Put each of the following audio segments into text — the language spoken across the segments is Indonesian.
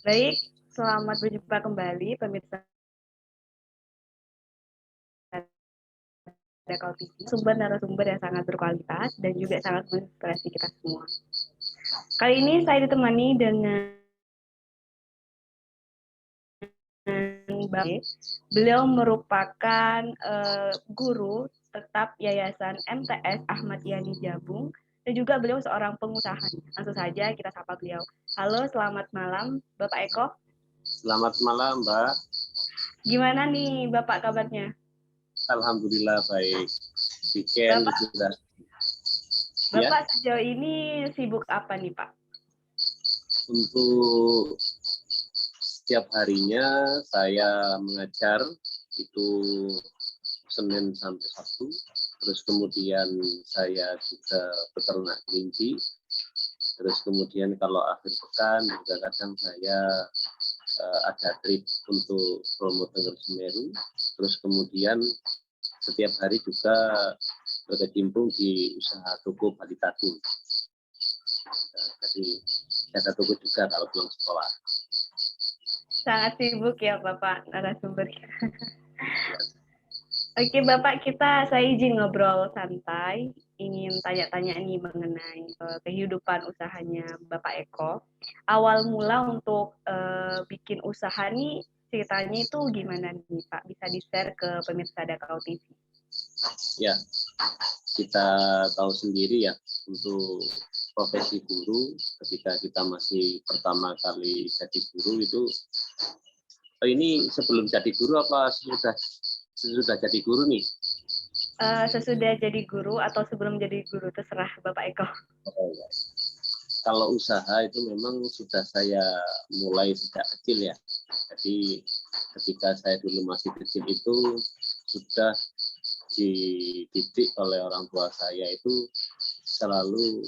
Baik, selamat berjumpa kembali pemirsa Dakau TV. Sumber narasumber yang sangat berkualitas dan juga sangat menginspirasi kita semua. Kali ini saya ditemani dengan Bapak. Beliau merupakan guru tetap Yayasan MTS Ahmad Yani Jabung dan juga beliau seorang pengusaha. Langsung saja kita sapa beliau. Halo, selamat malam Bapak Eko. Selamat malam, Mbak. Gimana nih Bapak kabarnya? Alhamdulillah baik. Weekend sudah. Bapak sejauh ini sibuk apa nih, Pak? Untuk setiap harinya saya mengajar itu Senin sampai Sabtu. Terus kemudian saya juga peternak kelinci. Terus kemudian kalau akhir pekan juga kadang saya ada trip untuk promo Tengger Semeru. Terus kemudian setiap hari juga berkecimpung di usaha toko Balitaku. Jadi jaga toko juga kalau pulang sekolah. Sangat sibuk ya Bapak narasumber. Oke Bapak, saya izin ngobrol santai. Ingin tanya-tanya nih mengenai kehidupan usahanya Bapak Eko. Awal mula untuk bikin usaha nih ceritanya itu gimana nih Pak? Bisa di-share ke pemirsa Dakau TV. Ya, kita tahu sendiri ya untuk profesi guru ketika kita masih pertama kali jadi guru itu ini sebelum jadi guru apa sesudah jadi guru nih? Sesudah jadi guru atau sebelum jadi guru terserah Bapak Eko. Oh, ya. Kalau usaha itu memang sudah saya mulai sejak kecil ya. Jadi ketika saya dulu masih kecil itu sudah dididik oleh orang tua saya itu selalu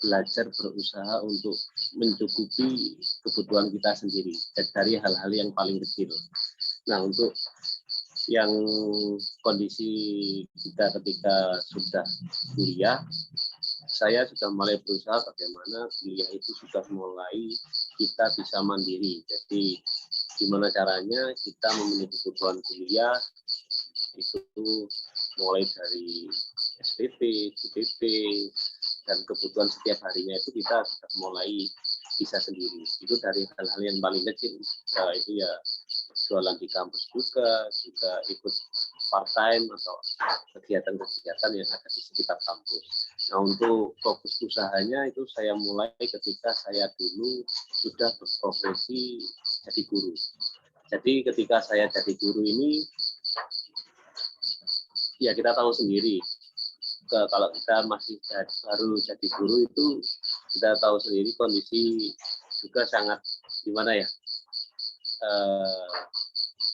belajar berusaha untuk mencukupi kebutuhan kita sendiri dari hal-hal yang paling kecil. Nah, untuk yang kondisi kita ketika sudah kuliah, saya sudah mulai berusaha bagaimana kuliah itu sudah mulai kita bisa mandiri. Jadi gimana caranya kita memenuhi kebutuhan kuliah itu mulai dari SPP, JPP, dan kebutuhan setiap harinya itu kita sudah mulai bisa sendiri. Itu dari hal-hal yang paling kecil. Itu ya jualan di kampus juga ikut part-time atau kegiatan-kegiatan yang ada di sekitar kampus. Nah, untuk fokus usahanya itu saya mulai ketika saya dulu sudah berprofesi jadi guru. Jadi ketika saya jadi guru ini, ya kita tahu sendiri, kalau kita masih baru jadi guru itu kita tahu sendiri kondisi juga sangat gimana ya,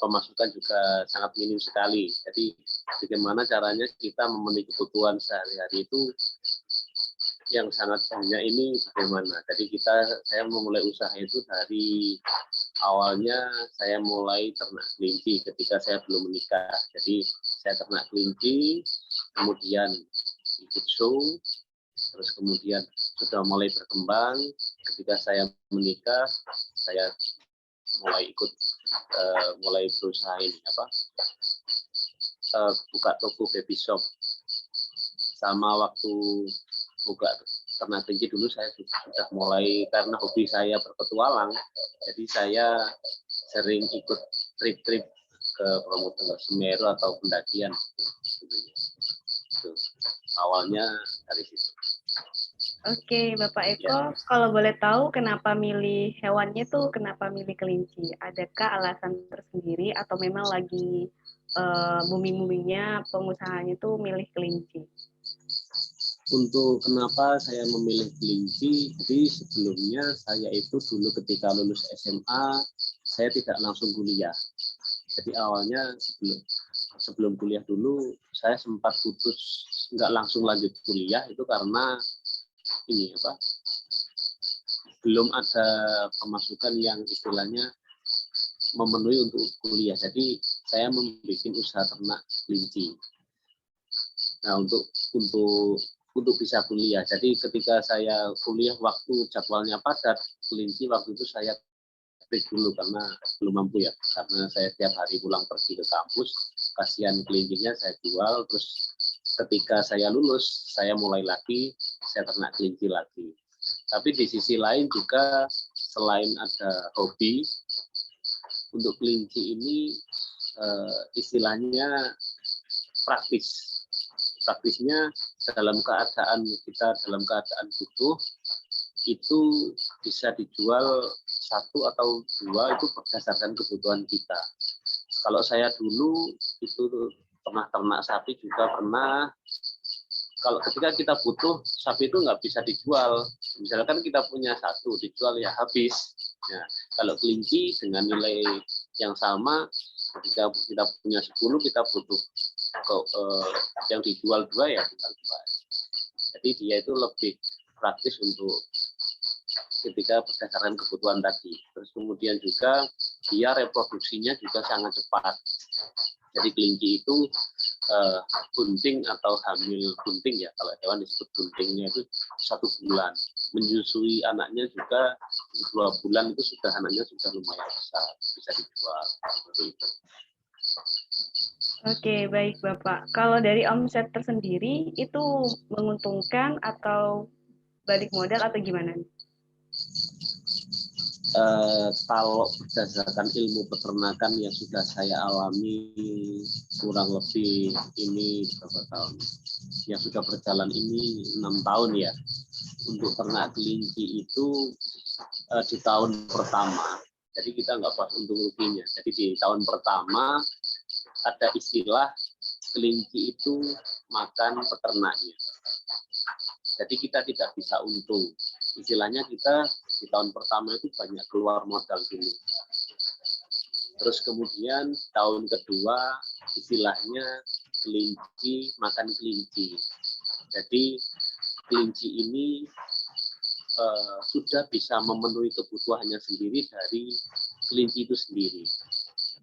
pemasukan juga sangat minim sekali. Jadi bagaimana caranya kita memenuhi kebutuhan sehari-hari itu yang sangat banyak ini bagaimana. Jadi saya memulai usaha itu dari awalnya saya mulai ternak kelinci ketika saya belum menikah. Jadi saya ternak kelinci, kemudian ikut show, terus kemudian sudah mulai berkembang. Ketika saya menikah, saya mulai mulai berusaha ini buka toko baby shop. Sama waktu buka ternak kelinci dulu saya sudah mulai karena hobi saya berpetualang, jadi saya sering ikut trip-trip ke Bromo Tengger Semeru atau pendakian. Awalnya dari situ. Oke, Bapak Eko, kalau boleh tahu kenapa milih hewannya tuh, kenapa milih kelinci? Adakah alasan tersendiri atau memang lagi booming-boomingnya pengusahanya tuh milih kelinci? Untuk kenapa saya memilih kelinci, jadi sebelumnya saya itu dulu ketika lulus SMA, saya tidak langsung kuliah. Jadi awalnya sebelum kuliah dulu, saya sempat putus, nggak langsung lanjut kuliah, itu karena belum ada pemasukan yang istilahnya memenuhi untuk kuliah. Jadi saya membuat usaha ternak kelinci. Nah, untuk bisa kuliah. Jadi ketika saya kuliah waktu jadwalnya padat, kelinci waktu itu saya break dulu karena belum mampu ya. Karena saya tiap hari pulang pergi ke kampus, kasihan kelincinya saya jual. Terus ketika saya lulus, saya mulai lagi, saya ternak kelinci lagi. Tapi di sisi lain juga selain ada hobi, untuk kelinci ini istilahnya praktis. Praktisnya dalam keadaan butuh itu bisa dijual satu atau dua itu berdasarkan kebutuhan kita. Kalau saya dulu itu pernah ternak sapi juga pernah. Kalau ketika kita butuh, sapi itu nggak bisa dijual. Misalkan kita punya satu, dijual ya habis. Nah, kalau kelinci dengan nilai yang sama, ketika kita punya 10, kita butuh yang dijual 2 ya tinggal 2. Jadi dia itu lebih praktis untuk ketika berdasarkan kebutuhan tadi. Terus kemudian juga dia reproduksinya juga sangat cepat. Jadi kelinci itu bunting atau hamil bunting ya, kalau hewan disebut buntingnya itu 1 bulan. Menyusui anaknya juga 2 bulan itu sudah anaknya sudah lumayan besar, bisa dijual seperti itu. Oke, baik Bapak. Kalau dari omset tersendiri itu menguntungkan atau balik modal atau gimana? Kalau berdasarkan ilmu peternakan yang sudah saya alami kurang lebih ini berapa tahun? Yang sudah berjalan ini 6 tahun ya. Untuk ternak kelinci itu di tahun pertama, jadi kita nggak bahas untung ruginya. Jadi di tahun pertama ada istilah kelinci itu makan peternaknya. Jadi kita tidak bisa untung. Istilahnya kita di tahun pertama itu banyak keluar modal dulu. Terus kemudian tahun kedua istilahnya kelinci makan kelinci. Jadi kelinci ini sudah bisa memenuhi kebutuhannya sendiri dari kelinci itu sendiri.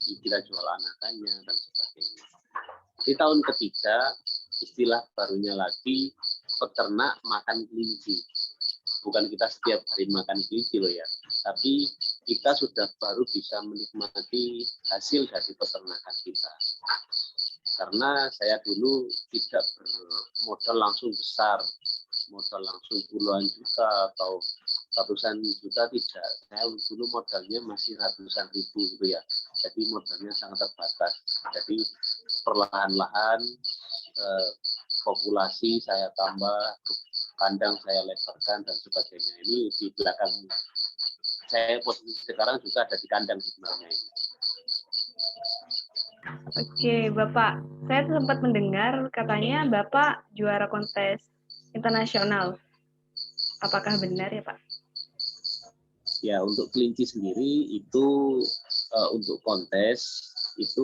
Kita jual anakannya dan sebagainya. Di tahun ketiga istilah barunya lagi peternak makan kelinci. Bukan kita setiap hari makan kelinci loh ya, tapi kita sudah baru bisa menikmati hasil dari peternakan kita. Karena saya dulu tidak bermodal langsung besar, modal langsung puluhan juta atau ratusan juta tidak. Saya dulu modalnya masih ratusan ribu gitu ya. Jadi modalnya sangat terbatas. Jadi perlahan-lahan populasi saya tambah, kandang saya lebarkan dan sebagainya. Ini di belakang saya posisi sekarang juga ada di kandang sebenarnya ini. Oke, Bapak. Saya sempat mendengar katanya Bapak juara kontes internasional. Apakah benar ya, Pak? Ya, untuk kelinci sendiri itu untuk kontes itu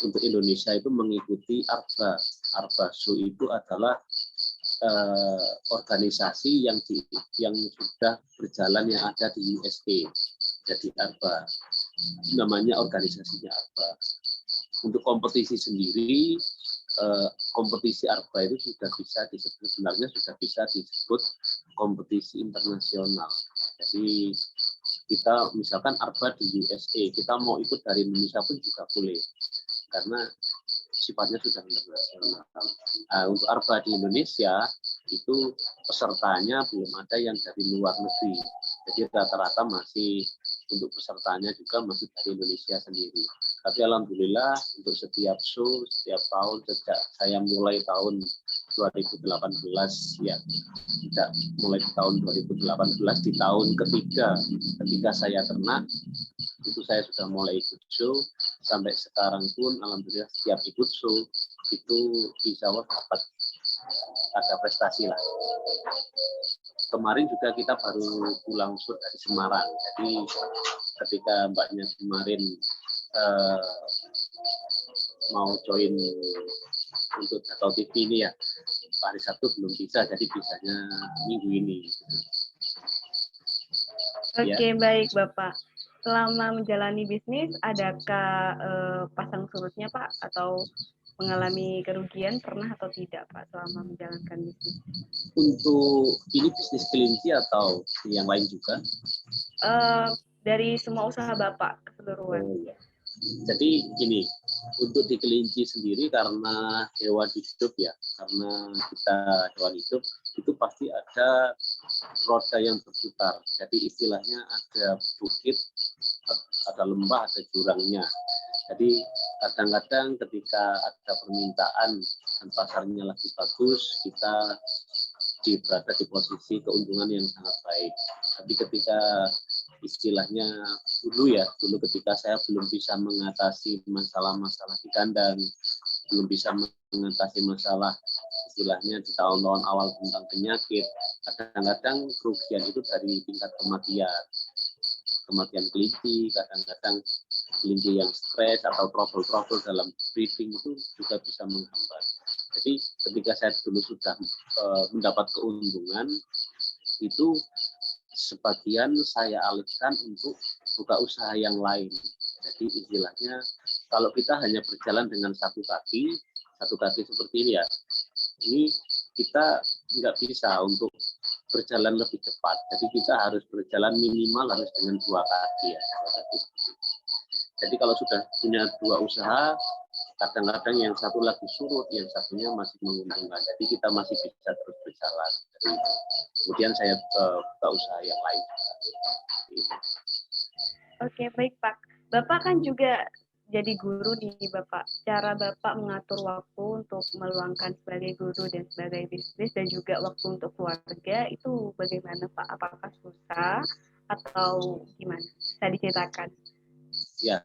untuk Indonesia itu mengikuti ARBA. ARBA-SU itu adalah organisasi yang sudah berjalan yang ada di USA. Jadi ARBA, namanya organisasinya ARBA. Untuk kompetisi sendiri, kompetisi ARBA itu sudah bisa disebut, sebenarnya sudah bisa disebut kompetisi internasional. Jadi kita misalkan ARBA di USA, kita mau ikut dari Indonesia pun juga boleh, karena sifatnya sudah internasional. Nah, untuk ARBA di Indonesia itu pesertanya belum ada yang dari luar negeri. Jadi rata-rata masih untuk pesertanya juga masih dari Indonesia sendiri. Tapi alhamdulillah untuk setiap show, setiap tahun sejak saya mulai tahun 2018 ya, tidak mulai di tahun 2018 di tahun ketiga ketika saya ternak itu saya sudah mulai ikut show sampai sekarang pun alhamdulillah setiap ikut show itu insya Allah dapat ada prestasi lah. Kemarin juga kita baru pulang show dari Semarang, jadi ketika mbaknya kemarin mau join untuk Jatau TV ini ya, hari Sabtu belum bisa, jadi bisanya minggu ini. Oke, baik Bapak. Selama menjalani bisnis, adakah pasang surutnya Pak? Atau mengalami kerugian pernah atau tidak Pak selama menjalankan bisnis? Untuk ini bisnis kelinci atau yang lain juga? Dari semua usaha Bapak keseluruhan. Oh, ya. Jadi gini, untuk di kelinci sendiri karena hewan hidup ya, karena kita hewan hidup itu pasti ada roda yang berputar. Jadi istilahnya ada bukit, ada lembah, ada jurangnya. Jadi kadang-kadang ketika ada permintaan dan pasarnya lagi bagus, kita berada di posisi keuntungan yang sangat baik. Tapi ketika istilahnya dulu ketika saya belum bisa mengatasi masalah-masalah di kandang, belum bisa mengatasi masalah istilahnya di tahun-tahun awal tentang penyakit, kadang-kadang kerugian itu dari tingkat kematian kelinci, kadang-kadang kelinci yang stres atau trouble dalam breeding itu juga bisa menghambat. Jadi ketika saya dulu sudah mendapat keuntungan, itu sebagian saya alihkan untuk buka usaha yang lain. Jadi istilahnya kalau kita hanya berjalan dengan satu kaki seperti ini ya, ini kita nggak bisa untuk berjalan lebih cepat. Jadi kita harus berjalan minimal harus dengan dua kaki ya. Jadi kalau sudah punya dua usaha, kadang-kadang yang satu lagi surut, yang satunya masih menguntungkan. Jadi kita masih bisa terus berjalan. Jadi, kemudian saya buka usaha yang lain. Oke, baik Pak. Bapak kan juga jadi guru nih Bapak. Cara Bapak mengatur waktu untuk meluangkan sebagai guru dan sebagai bisnis dan juga waktu untuk keluarga itu bagaimana Pak? Apakah susah atau gimana? Bisa diceritakan. Ya,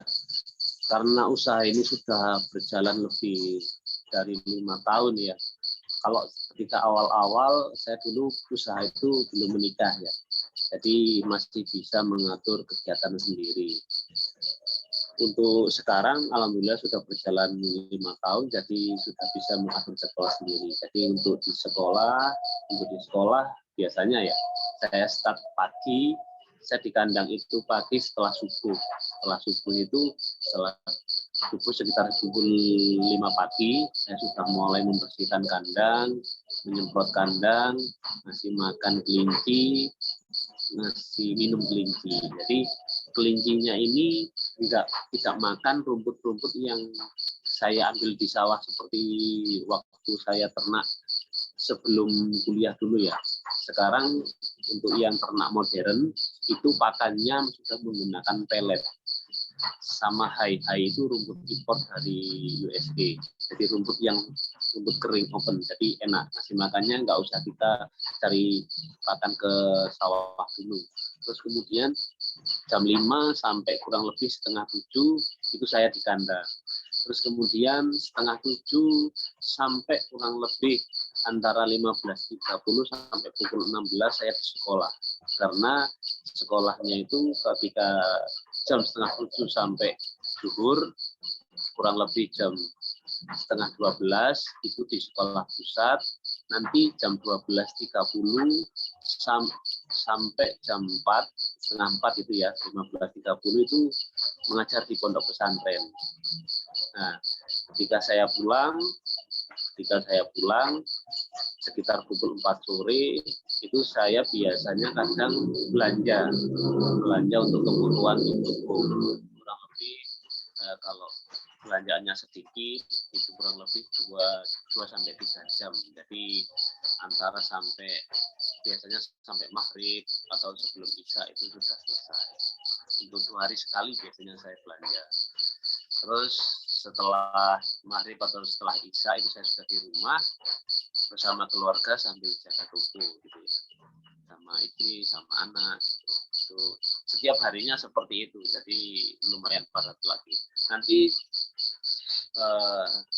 karena usaha ini sudah berjalan lebih dari 5 tahun ya. Kalau ketika awal-awal saya dulu usaha itu belum menikah ya. Jadi masih bisa mengatur kegiatan sendiri. Untuk sekarang alhamdulillah sudah berjalan 5 tahun, jadi sudah bisa mengatur jadwal sendiri. Jadi untuk di sekolah biasanya ya saya start pagi, saya di kandang itu pagi setelah subuh. Setelah subuh sekitar pukul 5 pagi, saya sudah mulai membersihkan kandang, menyemprot kandang, ngasih makan kelinci, ngasih minum kelinci. Jadi kelincinya ini tidak makan rumput-rumput yang saya ambil di sawah seperti waktu saya ternak sebelum kuliah dulu ya. Sekarang untuk yang ternak modern itu pakannya sudah menggunakan pelet. Sama hai-hai itu rumput impor dari USG. Jadi rumput kering open, jadi enak. Ngasih makannya nggak usah kita cari pakan ke sawah dulu. Terus kemudian jam 5 sampai kurang lebih setengah 7 itu saya di kandang. Terus kemudian setengah 7 sampai kurang lebih antara 15.30 sampai pukul 16 saya di sekolah. Karena sekolahnya itu ketika jam setengah 7 sampai zuhur, kurang lebih jam setengah 12 itu di sekolah pusat. Nanti jam 12.30 sampai jam 4, setengah 4 itu ya, 15.30 itu mengajar di pondok pesantren. Nah, ketika saya pulang sekitar pukul 4 sore itu saya biasanya kadang belanja untuk kebutuhan itu kurang lebih kalau belanjaannya sedikit itu kurang lebih 2 sampai 3 jam. Jadi antara biasanya sampai maghrib atau sebelum isya itu sudah selesai. Untuk 2 hari sekali biasanya saya belanja. Terus setelah maghrib atau setelah isya itu saya sudah di rumah bersama keluarga sambil jaga toko gitu ya, sama istri sama anak gitu. Setiap harinya seperti itu, jadi lumayan padat lagi. Nanti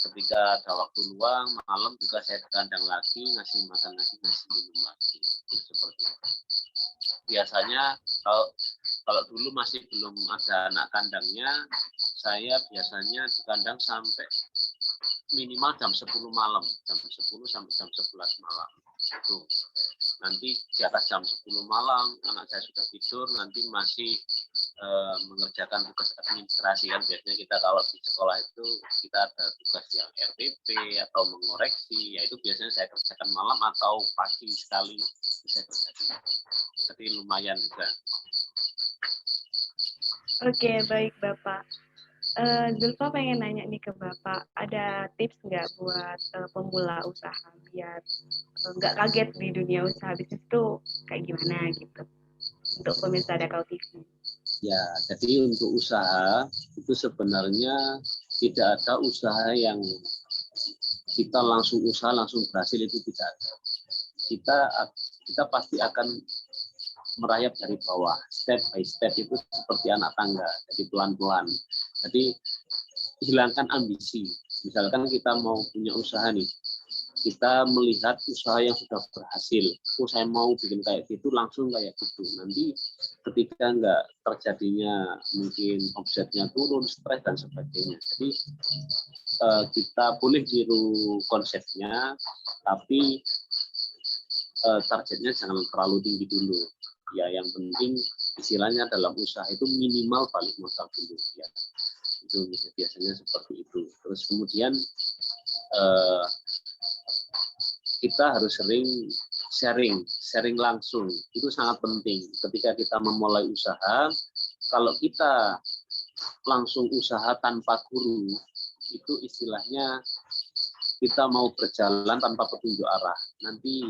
ketika ada waktu luang malam juga saya ke kandang lagi, ngasih makan lagi, ngasih minum lagi, itu seperti itu. Biasanya kalau dulu masih belum ada anak kandangnya, saya biasanya di kandang sampai minimal jam 10 malam, jam 10 sampai jam 11 malam. Itu. Nanti di atas jam 10 malam anak saya sudah tidur, nanti masih mengerjakan tugas administrasi kan biasanya kita kalau di sekolah itu kita ada tugas yang RPP atau mengoreksi, ya itu biasanya saya kerjakan malam atau pagi sekali saya kerjakan. Jadi lumayan juga. Oke, baik Bapak. Zulfa pengen nanya nih ke Bapak, ada tips nggak buat pemula usaha biar nggak kaget di dunia usaha bisnis itu kayak gimana gitu untuk pemirsa Dakau TV? Ya, jadi untuk usaha itu sebenarnya tidak ada usaha yang kita langsung usaha langsung berhasil, itu tidak ada. Kita pasti akan merayap dari bawah, step by step, itu seperti anak tangga, jadi pelan-pelan. Jadi hilangkan ambisi. Misalkan kita mau punya usaha nih, kita melihat usaha yang sudah berhasil, saya mau bikin kayak gitu, langsung kayak gitu. Nanti ketika nggak terjadinya mungkin omsetnya turun, stres dan sebagainya. Jadi kita boleh niru konsepnya, tapi targetnya jangan terlalu tinggi dulu. Ya, yang penting istilahnya dalam usaha itu minimal balik modal dulu. Ya, itu biasanya seperti itu. Terus kemudian kita harus sering sharing langsung, itu sangat penting. Ketika kita memulai usaha, kalau kita langsung usaha tanpa guru, itu istilahnya kita mau berjalan tanpa petunjuk arah. Nanti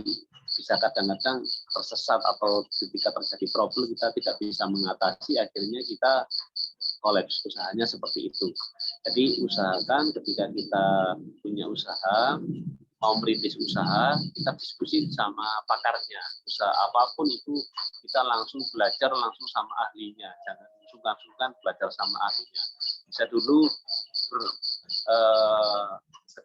bisa kadang-kadang tersesat, atau ketika terjadi problem kita tidak bisa mengatasi, akhirnya kita kolaps usahanya seperti itu. Jadi usahakan ketika kita punya usaha, mau merintis usaha, kita diskusi sama pakarnya. Usaha apapun itu kita langsung belajar langsung sama ahlinya, jangan sungkan-sungkan belajar sama ahlinya. Saya dulu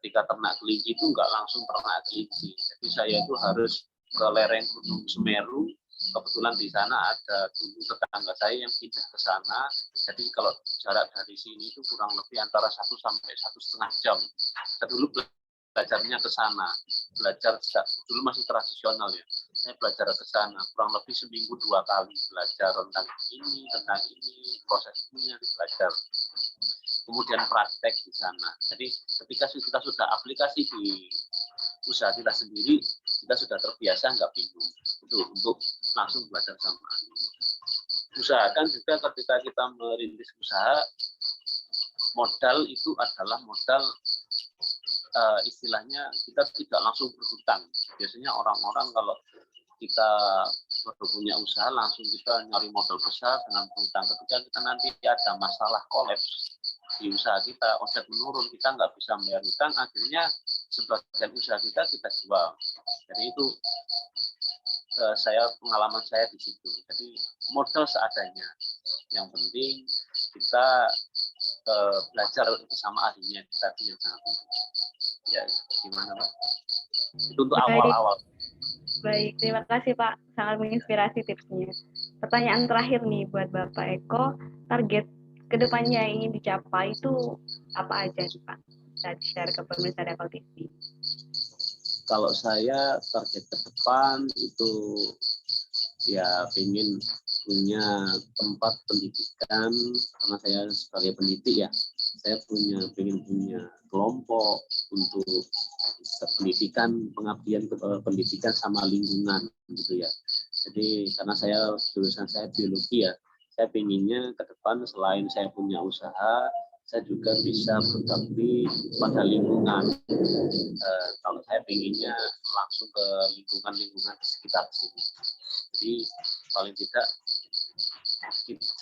ketika ternak kelinci itu nggak langsung ternak kelinci, jadi saya itu harus ke lereng Gunung Semeru. Kebetulan di sana ada dulu tetangga saya yang pindah ke sana, jadi kalau jarak dari sini itu kurang lebih antara 1 sampai 1,5 jam. Saya dulu belajarnya ke sana, belajar dulu masih tradisional ya. Saya belajar ke sana kurang lebih seminggu 2 kali, belajar tentang ini, proses ini yang belajar. Kemudian praktek di sana. Jadi ketika kita sudah aplikasi di usaha kita sendiri, kita sudah terbiasa, nggak bingung. Itu untuk langsung belajar sama ahli. Usahakan juga ketika kita merintis usaha, modal itu adalah modal istilahnya kita tidak langsung berhutang. Biasanya orang-orang kalau kita baru punya usaha langsung kita nyari modal besar dengan berhutang. Ketika kita nanti ada masalah kolaps di usaha kita, omset menurun, kita nggak bisa bayar hutang, akhirnya sebagian usaha kita jual. Jadi itu pengalaman saya di situ. Jadi modal seadanya. Yang penting kita belajar bersama ahlinya tadi yang sangat penting. Ya, gimana Pak? Itu untuk awal-awal. Baik, terima kasih Pak. Sangat menginspirasi tipsnya. Pertanyaan terakhir nih buat Bapak Eko, target kedepannya yang ingin dicapai itu apa aja nih Pak? Bisa di-share ke pemirsa Dakau TV. Kalau saya target ke depan itu ya ingin punya tempat pendidikan, karena saya sebagai pendidik ya, saya ingin punya kelompok untuk pendidikan, pengabdian ke pendidikan sama lingkungan gitu ya. Jadi karena jurusan saya biologi ya, saya pinginnya ke depan selain saya punya usaha, saya juga bisa berbakti pada lingkungan. Kalau saya pinginnya langsung ke lingkungan di sekitar sini. Jadi paling tidak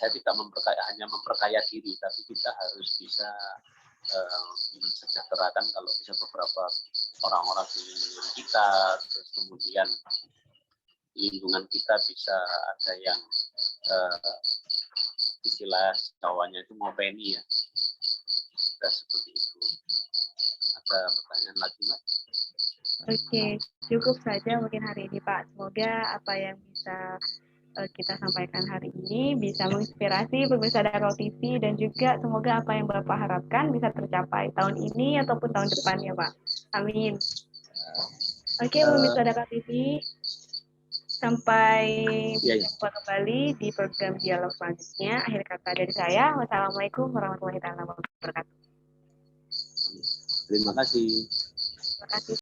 saya tidak hanya memperkaya diri, tapi kita harus bisa mensejahterakan kalau bisa beberapa orang-orang di lingkungan kita, terus kemudian lingkungan kita bisa ada yang istilah Jawanya itu ngopeni ya. Sudah seperti itu. Ada pertanyaan lagi Mbak? Oke, cukup saja mungkin hari ini Pak. Semoga apa yang bisa kita sampaikan hari ini bisa menginspirasi pemirsa Dakau TV, dan juga semoga apa yang Bapak harapkan bisa tercapai tahun ini ataupun tahun depan ya Pak. Amin. Oke, pemirsa Dakau TV, sampai berjumpa kembali di program dialog selanjutnya. Akhir kata dari saya, wassalamualaikum warahmatullahi wabarakatuh. Terima kasih. Terima kasih.